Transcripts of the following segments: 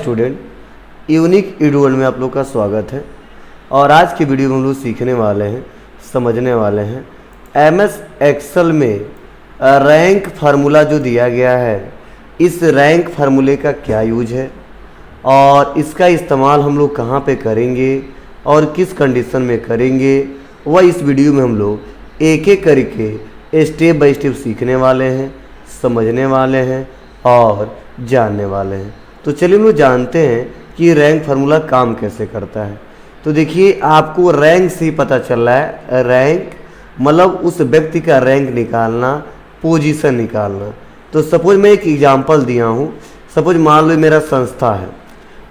Student, unique ईडुअल में आप लोग का स्वागत है। और आज की वीडियो में हम लोग सीखने वाले हैं, समझने वाले हैं एमएस एक्सेल में रैंक फार्मूला जो दिया गया है, इस रैंक फार्मूले का क्या यूज है और इसका इस्तेमाल हम लोग कहाँ पे करेंगे और किस कंडीशन में करेंगे, वह इस वीडियो में हम लोग एक एक करके स्टेप बाय स्टेप सीखने वाले हैं, समझने वाले हैं और जानने वाले हैं। तो चलिए हम लोग जानते हैं कि रैंक फार्मूला काम कैसे करता है। तो देखिए, आपको रैंक से ही पता चल रहा है, रैंक मतलब उस व्यक्ति का रैंक निकालना, पोजीशन निकालना। तो सपोज मैं एक एग्जांपल दिया हूँ। सपोज मान लो मेरा संस्था है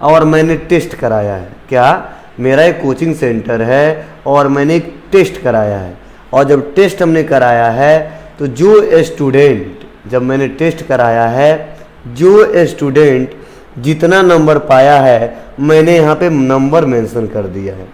और मैंने टेस्ट कराया है। क्या? मेरा एक कोचिंग सेंटर है और मैंने एक टेस्ट कराया है। और जब टेस्ट हमने कराया है तो जो स्टूडेंट, जब मैंने टेस्ट कराया है, जो स्टूडेंट जितना नंबर पाया है, मैंने यहाँ पे नंबर मेंशन कर दिया है।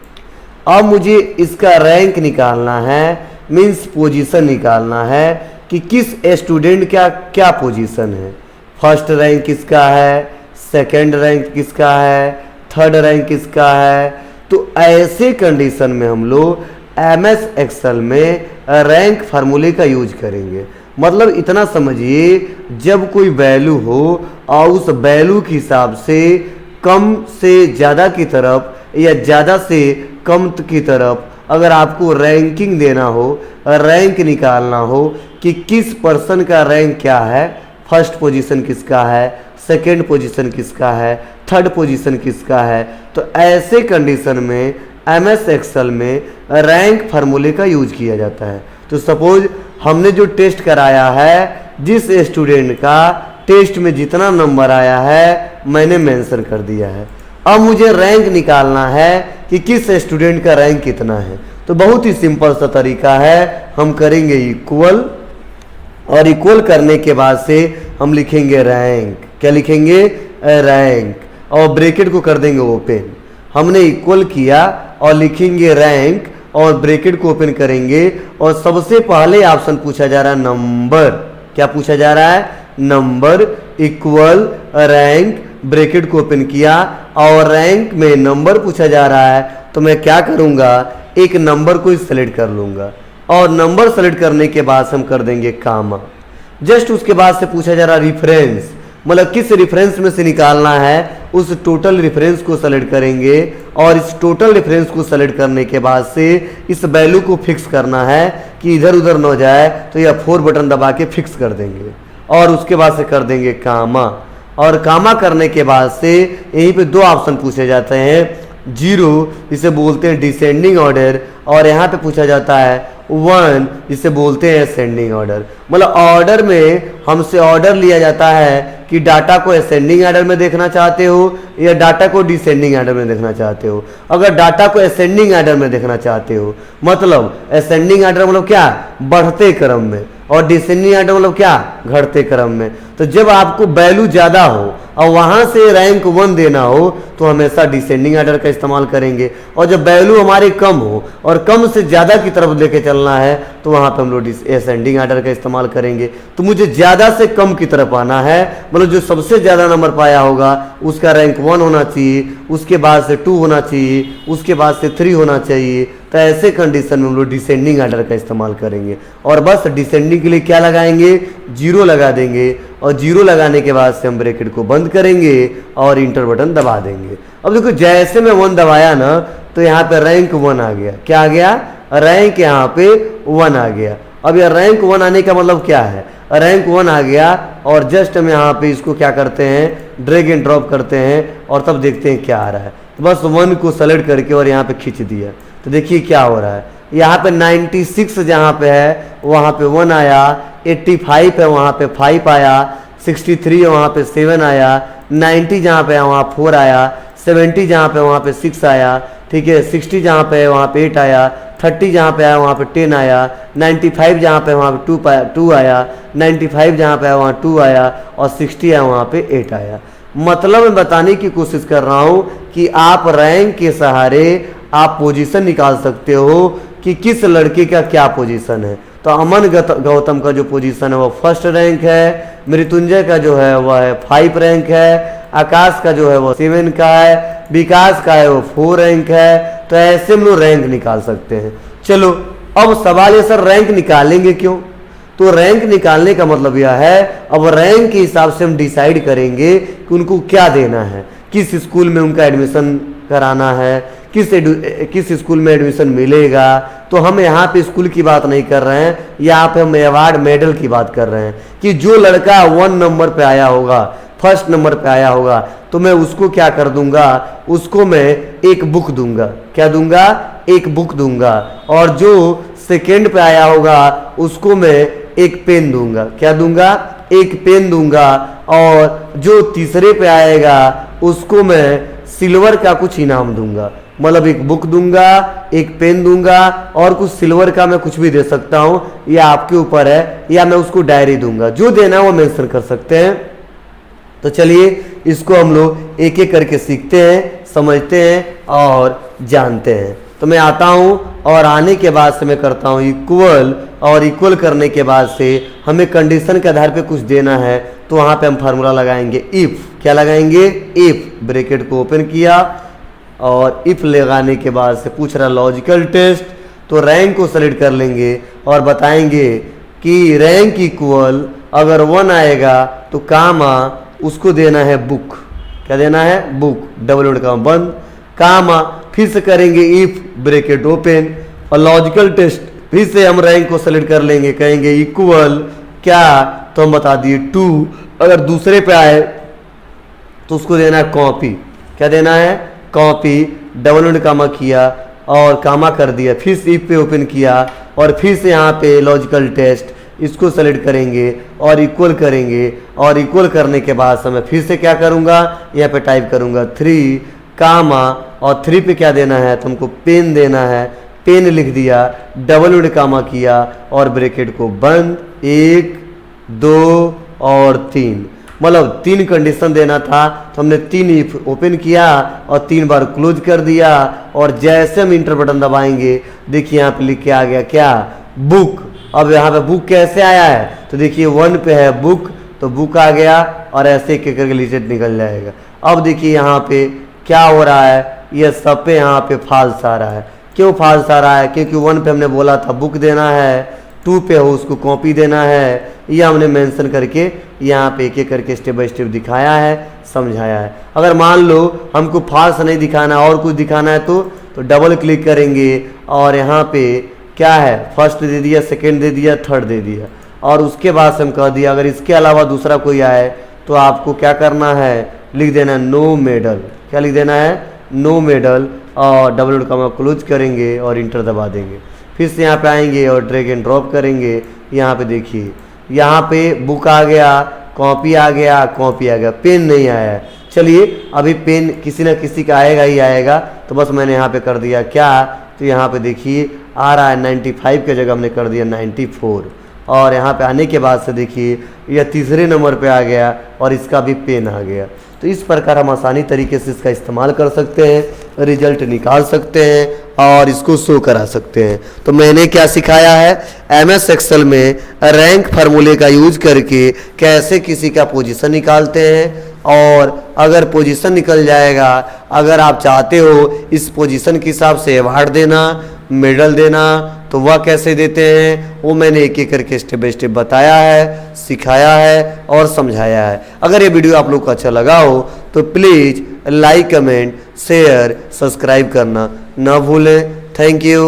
अब मुझे इसका रैंक निकालना है, मीन्स पोजीशन निकालना है कि किस स्टूडेंट का क्या पोजीशन है। फर्स्ट रैंक किसका है, सेकंड रैंक किसका है, थर्ड रैंक किसका है। तो ऐसे कंडीशन में हम लोग एमएस एक्सेल में रैंक फार्मूले का यूज करेंगे। मतलब इतना समझिए, जब कोई वैल्यू हो और उस वैल्यू के हिसाब से कम से ज़्यादा की तरफ या ज़्यादा से कम की तरफ अगर आपको रैंकिंग देना हो, रैंक निकालना हो कि किस पर्सन का रैंक क्या है, फर्स्ट पोजीशन किसका है, सेकंड पोजीशन किसका है, थर्ड पोजीशन किसका है, तो ऐसे कंडीशन में एमएस एक्सेल में रैंक फार्मूले का यूज किया जाता है। तो सपोज हमने जो टेस्ट कराया है, जिस स्टूडेंट का टेस्ट में जितना नंबर आया है मैंने मेंशन कर दिया है। अब मुझे रैंक निकालना है कि किस स्टूडेंट का रैंक कितना है। तो बहुत ही सिंपल सा तरीका है, हम करेंगे इक्वल, और इक्वल करने के बाद से हम लिखेंगे रैंक। क्या लिखेंगे? रैंक, और ब्रैकेट को कर देंगे ओपन। हमने इक्वल किया और लिखेंगे रैंक और ब्रैकेट को ओपन करेंगे और सबसे पहले ऑप्शन पूछा जा रहा है नंबर। क्या पूछा जा रहा है? नंबर इक्वल रैंक, ब्रैकेट को ओपन किया और रैंक में नंबर पूछा जा रहा है। तो मैं क्या करूंगा, एक नंबर को सेलेक्ट कर लूंगा और नंबर सेलेक्ट करने के बाद हम कर देंगे कामा। जस्ट उसके बाद से पूछा जा रहा रेफरेंस, मतलब किस रेफरेंस में से निकालना है, उस टोटल रेफरेंस को सेलेक्ट करेंगे और इस टोटल रेफरेंस को सेलेक्ट करने के बाद से इस वैल्यू को फिक्स करना है कि इधर उधर न जाए। तो यह 4 बटन दबा के फिक्स कर देंगे और उसके बाद से कर देंगे कामा। और कामा करने के बाद से यहीं पे 2 ऑप्शन पूछे जाते हैं, 0 जिसे बोलते हैं डिसेंडिंग ऑर्डर, और यहाँ पे पूछा जाता है 1 जिसे बोलते हैं असेंडिंग ऑर्डर। मतलब ऑर्डर में हमसे ऑर्डर लिया जाता है कि डाटा को असेंडिंग ऑर्डर में देखना चाहते हो या डाटा को डिसेंडिंग ऑर्डर में देखना चाहते हो। अगर डाटा को असेंडिंग ऑर्डर में देखना चाहते हो, मतलब असेंडिंग ऑर्डर मतलब क्या, बढ़ते क्रम में, और डिसेंडिंग ऑर्डर मतलब क्या, घटते क्रम में। तो जब आपको वैल्यू ज़्यादा हो और वहाँ से रैंक 1 देना हो तो हमेशा डिसेंडिंग ऑर्डर का इस्तेमाल करेंगे, और जब वैल्यू हमारे कम हो और कम से ज़्यादा की तरफ लेके चलना है तो वहाँ पे हम लोग असेंडिंग ऑर्डर का इस्तेमाल करेंगे। तो मुझे ज़्यादा से कम की तरफ आना है, मतलब जो सबसे ज़्यादा नंबर पाया होगा उसका रैंक 1 होना चाहिए, उसके बाद से 2 होना चाहिए, उसके बाद से 3 होना चाहिए। तो ऐसे कंडीशन में हम लोग डिसेंडिंग ऑर्डर का इस्तेमाल करेंगे। और बस डिसेंडिंग के लिए क्या लगाएंगे, 0 लगा देंगे, और 0 लगाने के बाद से हम ब्रैकेट को बंद करेंगे और इंटर बटन दबा देंगे। अब देखो, जैसे मैं 1 दबाया ना तो यहाँ पे रैंक 1 आ गया। क्या आ गया? रैंक यहाँ पे 1 आ गया। अब यह रैंक 1 आने का मतलब क्या है, रैंक 1 आ गया और जस्ट हम यहाँ पे इसको क्या करते हैं, ड्रैग एंड ड्रॉप करते हैं और तब देखते हैं क्या आ रहा है। तो बस 1 को सेलेक्ट करके और यहाँ पे खींच दिया। तो देखिए क्या हो रहा है, यहाँ पे 96 जहाँ पे है वहाँ पे 1 आया, 85 है वहाँ पे 5 आया, 63 है वहाँ पे 7 आया, 90 जहाँ पे है वहाँ 4 आया, 70 जहाँ पे वहाँ पे 6 आया, ठीक है, 60 जहाँ पे है वहाँ पे 8 आया, 30 जहाँ पे आया वहाँ पे 10 आया, 95 जहाँ पे वहाँ पे 2 आया, 95 जहाँ पे है वहाँ 2 आया, और 60 है वहाँ पे 8 आया। मतलब मैं बताने की कोशिश कर रहा हूँ कि आप रैंक के सहारे आप पोजीशन निकाल सकते हो कि किस लड़के का क्या पोजीशन है। तो तो अमन गौतम का जो पोजीशन है वो फर्स्ट रैंक है, मृत्युंजय का जो है वह है 5 रैंक है, आकाश का जो है वो 7 का है, विकास का है वो 4 रैंक है। तो ऐसे हम लोग रैंक निकाल सकते हैं। चलो अब सवाल है सर रैंक निकालेंगे क्यों? तो रैंक निकालने का मतलब यह है, अब रैंक के हिसाब से हम डिसाइड करेंगे कि उनको क्या देना है, किस स्कूल में उनका एडमिशन कराना है, किस स्कूल में एडमिशन मिलेगा। तो हम यहाँ पे स्कूल की बात नहीं कर रहे हैं, यहाँ पे हम अवार्ड मेडल की बात कर रहे हैं कि जो लड़का 1 नंबर पे आया होगा, फर्स्ट नंबर पे आया होगा, तो मैं उसको क्या कर दूंगा, उसको मैं एक बुक दूंगा। क्या दूंगा? एक बुक दूंगा। और जो सेकेंड पे आया होगा उसको मैं एक पेन दूंगा। क्या दूंगा? एक पेन दूंगा। और जो तीसरे पे आएगा उसको मैं सिल्वर का कुछ इनाम दूंगा, मतलब एक बुक दूंगा, एक पेन दूंगा और कुछ सिल्वर का मैं कुछ भी दे सकता हूं, या आपके ऊपर है, या मैं उसको डायरी दूंगा। जो देना है वो मेंशन कर सकते हैं। तो चलिए इसको हम लोग एक एक करके सीखते हैं, समझते हैं और जानते हैं। तो मैं आता हूं और आने के बाद से मैं करता हूं इक्वल, और इक्वल करने के बाद से हमें कंडीशन के आधार पे कुछ देना है, तो वहां पे हम फार्मूला लगाएंगे इफ। क्या लगाएंगे? इफ। ब्रैकेट को ओपन किया और इफ लगाने के बाद से पूछ रहा लॉजिकल टेस्ट, तो रैंक को सेलेक्ट कर लेंगे और बताएंगे कि रैंक इक्वल अगर 1 आएगा तो कामा उसको देना है बुक। क्या देना है? बुक। डबल डॉट का बंद, कामा फिर से करेंगे इफ, ब्रैकेट ओपन, और लॉजिकल टेस्ट फिर से हम रैंक को सेलेक्ट कर लेंगे, कहेंगे इक्वल क्या, तो हम बता दिए 2। अगर दूसरे पे आए तो उसको देना है कॉपी। क्या देना है? कॉपी। डबल डॉट कामा किया और कामा कर दिया, फिर से इफ पे ओपन किया और फिर से यहाँ पे लॉजिकल टेस्ट, इसको सेलेक्ट करेंगे और इक्वल करेंगे, और इक्वल करने के बाद मैं फिर से क्या करूँगा, यहाँ पे टाइप करूँगा 3 कामा, और 3 पे क्या देना है, तो हमको पेन देना है, पेन लिख दिया, डबल डॉट कामा किया और ब्रैकेट को बंद, 1 2 और 3, मतलब 3 कंडीशन देना था। तो हमने 3 इफ ओपन किया और 3 बार क्लोज कर दिया, और जैसे हम इंटर बटन दबाएंगे देखिए यहाँ पे लिख के आ गया क्या, बुक। अब यहाँ पे बुक कैसे आया है, तो देखिए 1 पे है बुक, तो बुक आ गया, और ऐसे एक एक करके लिस्ट निकल जाएगा। अब देखिए यहाँ पे क्या हो रहा है, ये सब पे यहाँ पे फॉल्स आ रहा है। क्यों फॉल्स आ रहा है? क्योंकि 1 पे हमने बोला था बुक देना है, 2 पे हो उसको कॉपी देना है, ये हमने मेंशन करके यहाँ पे एक एक करके स्टेप बाय स्टेप दिखाया है, समझाया है। अगर मान लो हमको फॉल्स नहीं दिखाना और कुछ दिखाना है तो डबल क्लिक करेंगे और यहाँ पे क्या है, फर्स्ट दे दिया, सेकंड दे दिया, थर्ड दे दिया, और उसके बाद से हम कह दिया अगर इसके अलावा दूसरा कोई आए तो आपको क्या करना है, लिख देना है नो मेडल। क्या लिख देना है? नो मेडल, और डबल डॉट कामा क्लोज करेंगे और इंटर दबा देंगे। फिर से यहाँ पे आएंगे और ड्रैग एंड ड्रॉप करेंगे। यहाँ पे देखिए यहाँ पे बुक आ गया, कॉपी आ गया, कॉपी आ गया, पेन नहीं आया है। चलिए अभी पेन किसी ना किसी का आएगा ही आएगा, तो बस मैंने यहाँ पे कर दिया क्या, तो यहाँ पे देखिए आ रहा है 95 की जगह हमने कर दिया 94, और यहाँ पे आने के बाद से देखिए यह तीसरे नंबर पे आ गया और इसका भी पेन आ गया। तो इस प्रकार हम आसानी तरीके से इसका इस्तेमाल कर सकते हैं, रिजल्ट निकाल सकते हैं और इसको शो करा सकते हैं। तो मैंने क्या सिखाया है, MS एक्सेल में रैंक फार्मूले का यूज करके कैसे किसी का पोजीशन निकालते हैं, और अगर पोजीशन निकल जाएगा, अगर आप चाहते हो इस पोजीशन के हिसाब से अवार्ड देना, मेडल देना, तो वह कैसे देते हैं वो मैंने एक एक करके स्टेप बाय स्टेप बताया है, सिखाया है और समझाया है। अगर ये वीडियो आप लोग को अच्छा लगा हो तो please like, comment, share, subscribe करना ना भूलें। Thank you.